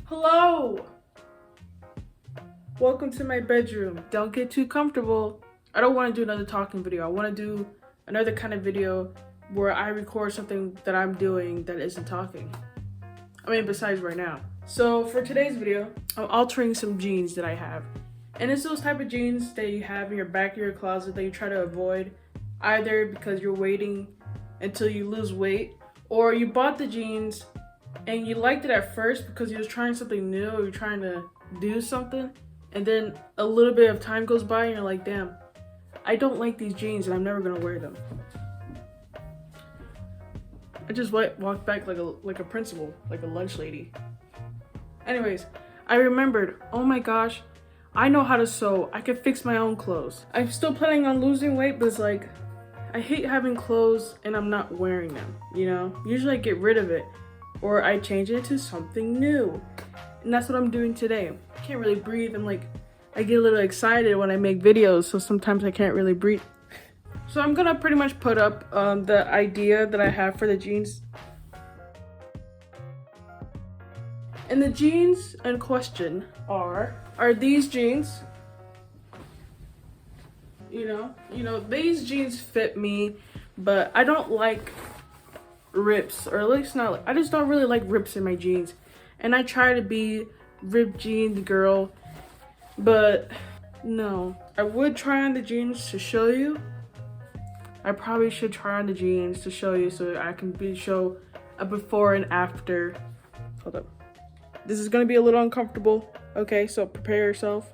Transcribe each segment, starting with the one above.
Hello! Welcome to my bedroom. Don't get too comfortable. I don't want to do another talking video. I want to do another kind of video where I record something that I'm doing that isn't talking. I mean, besides right now. So for today's video, I'm altering some jeans that I have. And it's those type of jeans that you have in your back of your closet that you try to avoid, either because you're waiting until you lose weight, or you bought the jeans and you liked it at first because you was trying something new, or you're trying to do something, and then a little bit of time goes by and you're like, damn, I don't like these jeans and I'm never gonna wear them. I just walked back like a principal, like a lunch lady. Anyways, I remembered, oh my gosh, I know how to sew. I can fix my own clothes. I'm still planning on losing weight, but it's like, I hate having clothes and I'm not wearing them, you know? Usually I get rid of it, or I change it to something new. And that's what I'm doing today. I can't really breathe. I get a little excited when I make videos, so sometimes I can't really breathe. So I'm gonna pretty much put up the idea that I have for the jeans. And the jeans in question are these jeans. You know, these jeans fit me, but I don't like rips, or at least not, I just don't really like rips in my jeans. And I try to be ripped jeans girl, but no. I would try on the jeans to show you. I probably should try on the jeans to show you so I can show a before and after. Hold up. This is gonna be a little uncomfortable, okay? So prepare yourself.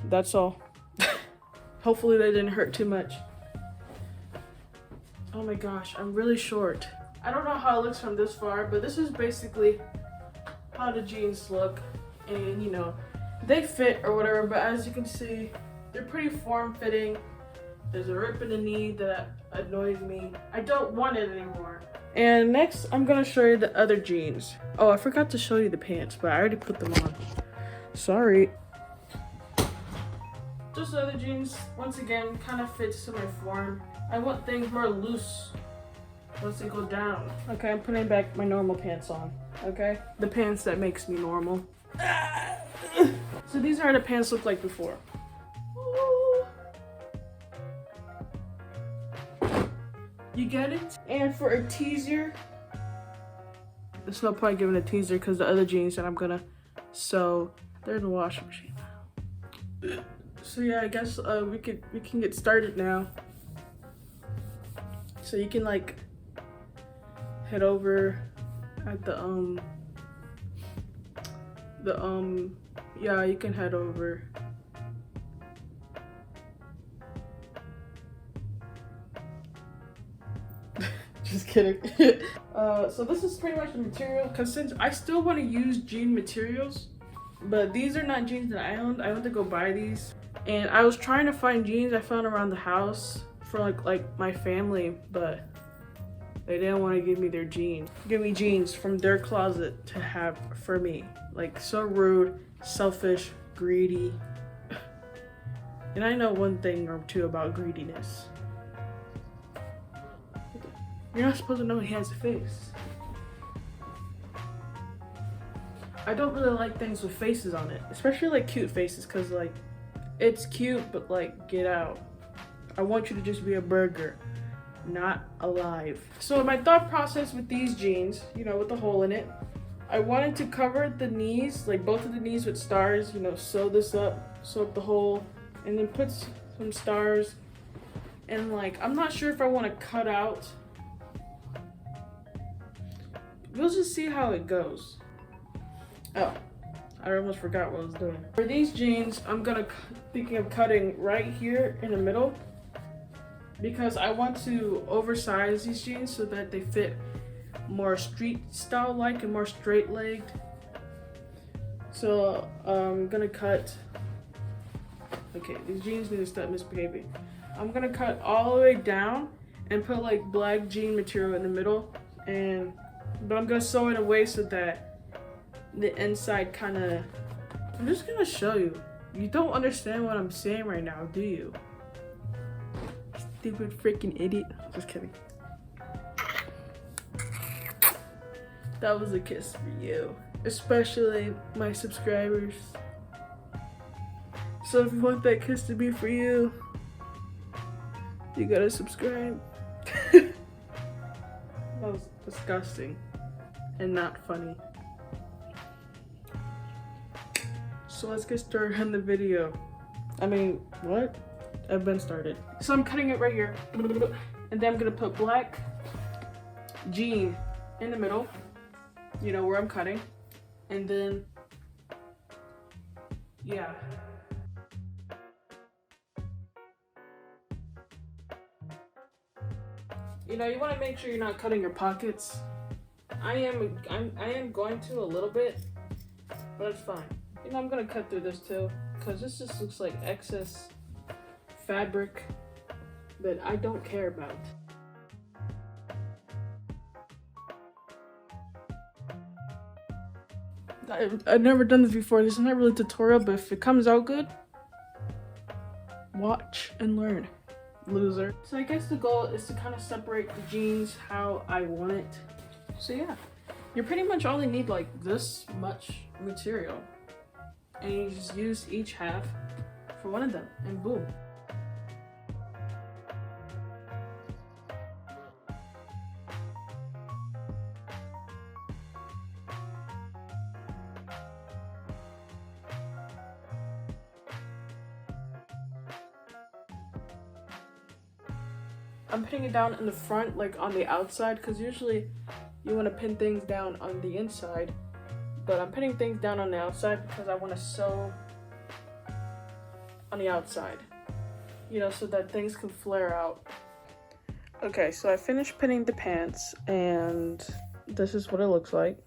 That's all. Hopefully that didn't hurt too much. Oh my gosh, I'm really short. I don't know how it looks from this far, but this is basically how the jeans look. And you know, they fit or whatever, but as you can see, they're pretty form-fitting. There's a rip in the knee that annoys me. I don't want it anymore. And next, I'm gonna show you the other jeans. Oh, I forgot to show you the pants, but I already put them on. Sorry. Just the other jeans, once again, kind of fits to my form. I want things more loose once they go down. Okay, I'm putting back my normal pants on, okay? The pants that makes me normal. So these are how the pants look like before. You get it? And for a teaser, there's no point giving a teaser because the other jeans that I'm gonna sew, they're in the washing machine now. So yeah, I guess we can get started now. So you can like head over at yeah, you can head over. Just kidding. So this is pretty much the material, because since I still want to use jean materials, but these are not jeans that I owned. I went to go buy these, and I was trying to find jeans I found around the house for like my family, but they didn't want to give me jeans from their closet to have for me. Like, so rude, selfish, greedy. And I know one thing or two about greediness. You're not supposed to know he has a face. I don't really like things with faces on it, especially like cute faces, because like it's cute, but like get out. I want you to just be a burger, not alive. So my thought process with these jeans, you know, with the hole in it, I wanted to cover the knees, like both of the knees with stars, you know, sew this up, sew up the hole, and then put some stars. And like, I'm not sure if I want to cut out. We'll just see how it goes. Oh, I almost forgot what I was doing. For these jeans, I'm thinking of cutting right here in the middle, because I want to oversize these jeans so that they fit more street style like and more straight legged. So I'm gonna cut, okay, these jeans need to stop misbehaving. I'm gonna cut all the way down and put like black jean material in the middle, but I'm gonna sew it away so that the inside kind of, I'm just gonna show you. You don't understand what I'm saying right now, do you? Stupid freaking idiot. Just kidding. That was a kiss for you, especially my subscribers. So if you want that kiss to be for you, you gotta subscribe. That was disgusting and not funny. So let's get started on the video. I mean, what? I've been started. So I'm cutting it right here. And then I'm gonna put black jean in the middle, you know, where I'm cutting. And then, yeah. You know, you want to make sure you're not cutting your pockets. I am going to a little bit, but it's fine. You know, I'm gonna cut through this too, because this just looks like excess fabric that I don't care about. I've never done this before. This is not really a tutorial, but if it comes out good, watch and learn, loser. So I guess the goal is to kind of separate the jeans how I want it. So yeah, you pretty much only need like this much material, and you just use each half for one of them, and boom. I'm pinning it down in the front, like on the outside, because usually you want to pin things down on the inside, but I'm pinning things down on the outside because I want to sew on the outside, you know, so that things can flare out. Okay, so I finished pinning the pants, and this is what it looks like.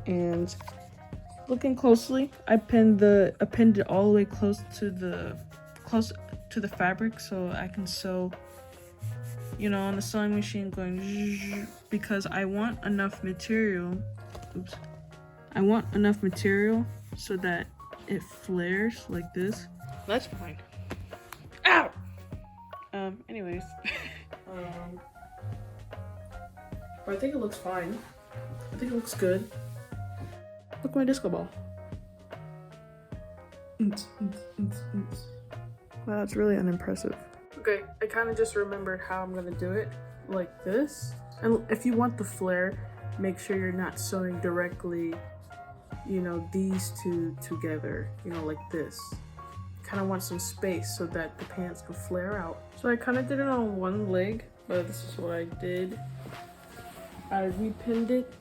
And looking closely, I pinned it all the way close to the fabric, so I can sew, you know, on the sewing machine, going because I want enough material. Oops. I want enough material so that it flares like this. That's fine. Ow! Anyways. But I think it looks fine. I think it looks good. Look at my disco ball. Wow, that's really unimpressive. Okay, I kind of just remembered how I'm gonna do it, like this. And if you want the flare, make sure you're not sewing directly, you know, these two together, you know, like this. Kind of want some space so that the pants can flare out. So I kind of did it on one leg, but this is what I did. I repinned it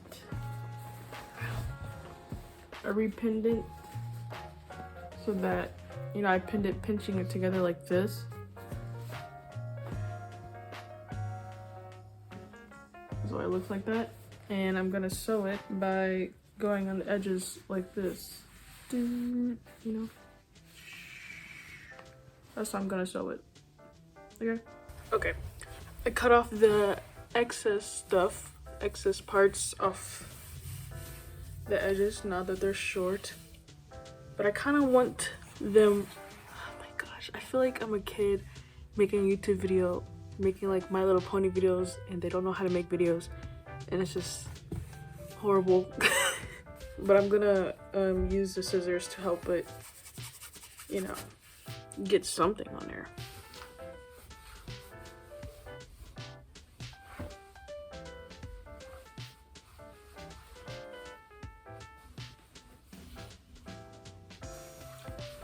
so that, you know, I pinned it, pinching it together like this. So it looks like that. And I'm gonna sew it by going on the edges like this. You know? That's how I'm gonna sew it. Okay? Okay. I cut off the excess parts off the edges now that they're short. But I kind of want them, oh my gosh, I feel like I'm a kid making a YouTube video, making like My Little Pony videos, and they don't know how to make videos, and it's just horrible. But I'm gonna use the scissors to help it, you know, get something on there.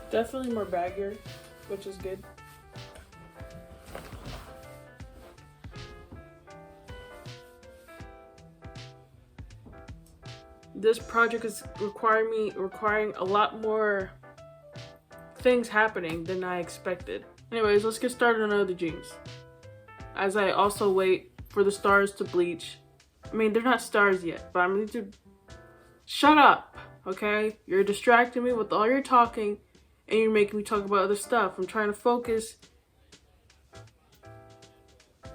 Definitely more baggier, which is good. This project is requiring a lot more things happening than I expected. Anyways, let's get started on other jeans. As I also wait for the stars to bleach. I mean, they're not stars yet, but I'm going to... Shut up, okay? You're distracting me with all your talking, and you're making me talk about other stuff. I'm trying to focus.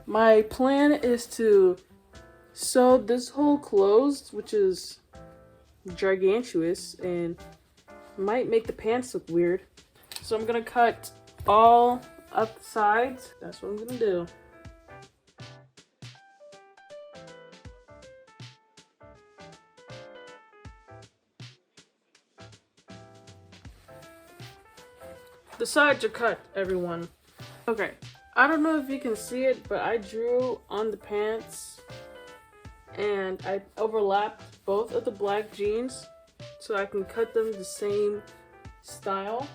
My plan is to sew this hole closed, which is gigantuous and might make the pants look weird. So I'm gonna cut all up the sides. That's what I'm gonna do. The sides are cut, everyone. Okay, I don't know if you can see it, but I drew on the pants and I overlapped both of the black jeans so I can cut them the same style,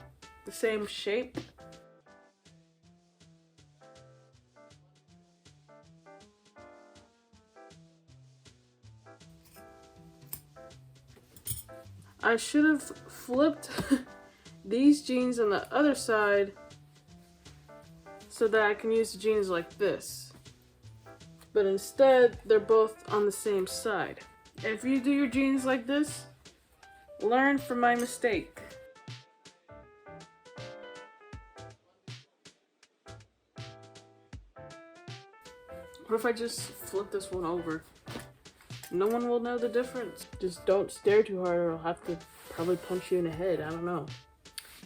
the same shape. I should have flipped these jeans on the other side so that I can use the jeans like this. But instead, they're both on the same side. If you do your jeans like this, learn from my mistake. What if I just flip this one over? No one will know the difference. Just don't stare too hard or I'll have to probably punch you in the head. I don't know.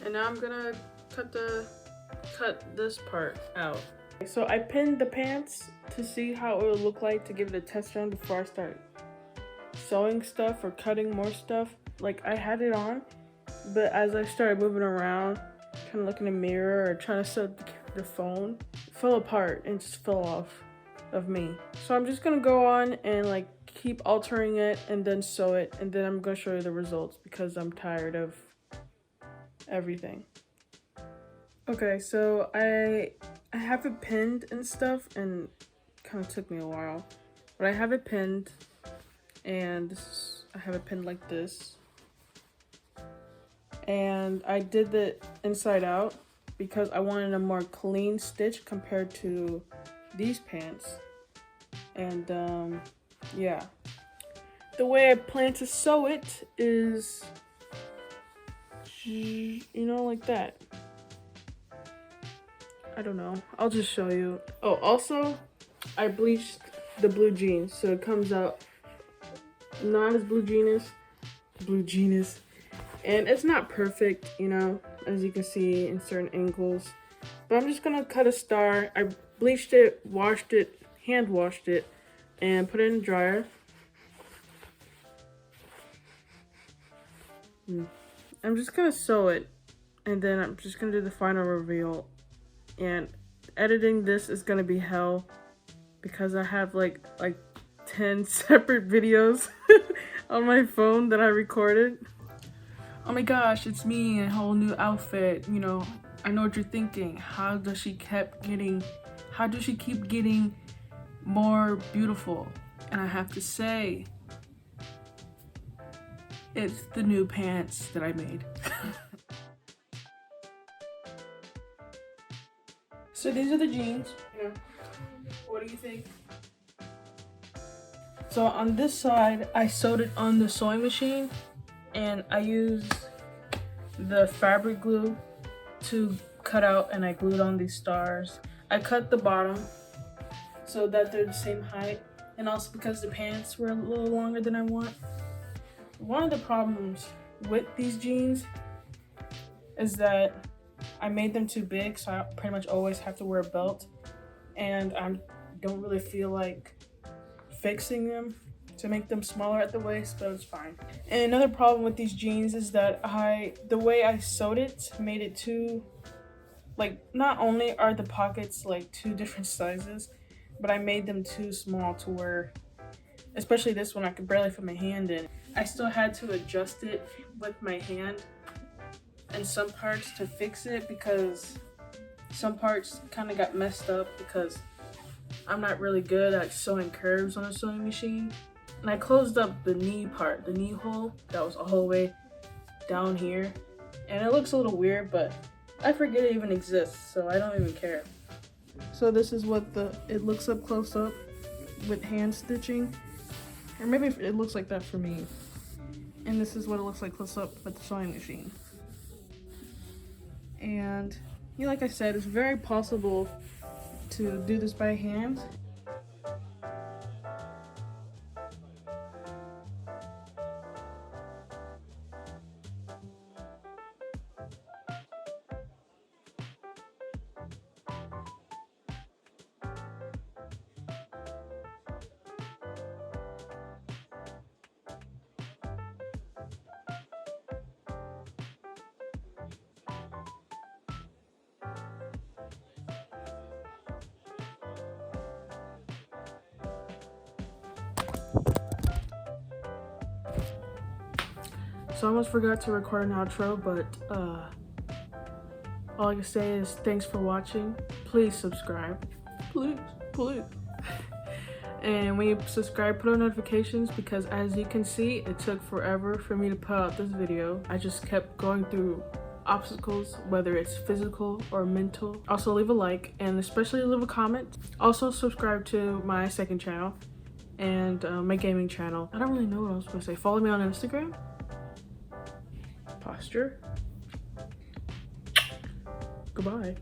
And now I'm gonna cut this part out. So I pinned the pants to see how it would look like to give it a test run before I start sewing stuff or cutting more stuff. Like I had it on, but as I started moving around, trying to look in the mirror or trying to set the phone, it fell apart and just fell off of me. So I'm just gonna go on and like keep altering it and then sew it, and then I'm gonna show you the results because I'm tired of everything. Okay, so I have it pinned and stuff, and it kind of took me a while, but I have it pinned, and I have it pinned like this, and I did the inside out because I wanted a more clean stitch compared to these pants. And yeah, the way I plan to sew it is, you know, like that. I don't know, I'll just show you. Oh, also I bleached the blue jeans so it comes out not as blue jeans, and it's not perfect, you know, as you can see in certain angles, but I'm just gonna cut a star. I bleached it, washed it, hand washed it, and put it in the dryer. I'm just gonna sew it, and then I'm just gonna do the final reveal. And editing this is gonna be hell because I have like 10 separate videos on my phone that I recorded. Oh my gosh, it's me in a whole new outfit. You know, I know what you're thinking. How does she keep getting more beautiful? And I have to say, it's the new pants that I made. So these are the jeans. You know, what do you think? So on this side, I sewed it on the sewing machine, and I used the fabric glue to cut out, and I glued on these stars. I cut the bottom so that they're the same height, and also because the pants were a little longer than I want. One of the problems with these jeans is that I made them too big, so I pretty much always have to wear a belt, and I don't really feel like fixing them to make them smaller at the waist, but it's fine. And another problem with these jeans is that the way I sewed it made it too, like, not only are the pockets like two different sizes, but I made them too small to where, especially this one, I could barely fit my hand in. I still had to adjust it with my hand and some parts to fix it because some parts kind of got messed up because I'm not really good at sewing curves on a sewing machine. And I closed up the knee part, the knee hole that was all the way down here. And it looks a little weird, but I forget it even exists, so I don't even care. So this is what it looks up close up with hand stitching. Or maybe it looks like that for me. And this is what it looks like close up with the sewing machine. And you know, like I said, it's very possible to do this by hand. So I almost forgot to record an outro, but all I can say is thanks for watching. Please subscribe. Please. And when you subscribe, put on notifications, because as you can see, it took forever for me to put out this video. I just kept going through obstacles, whether it's physical or mental. Also leave a like, and especially leave a comment. Also subscribe to my second channel and my gaming channel. I don't really know what I was supposed to say. Follow me on Instagram. Posture. Goodbye.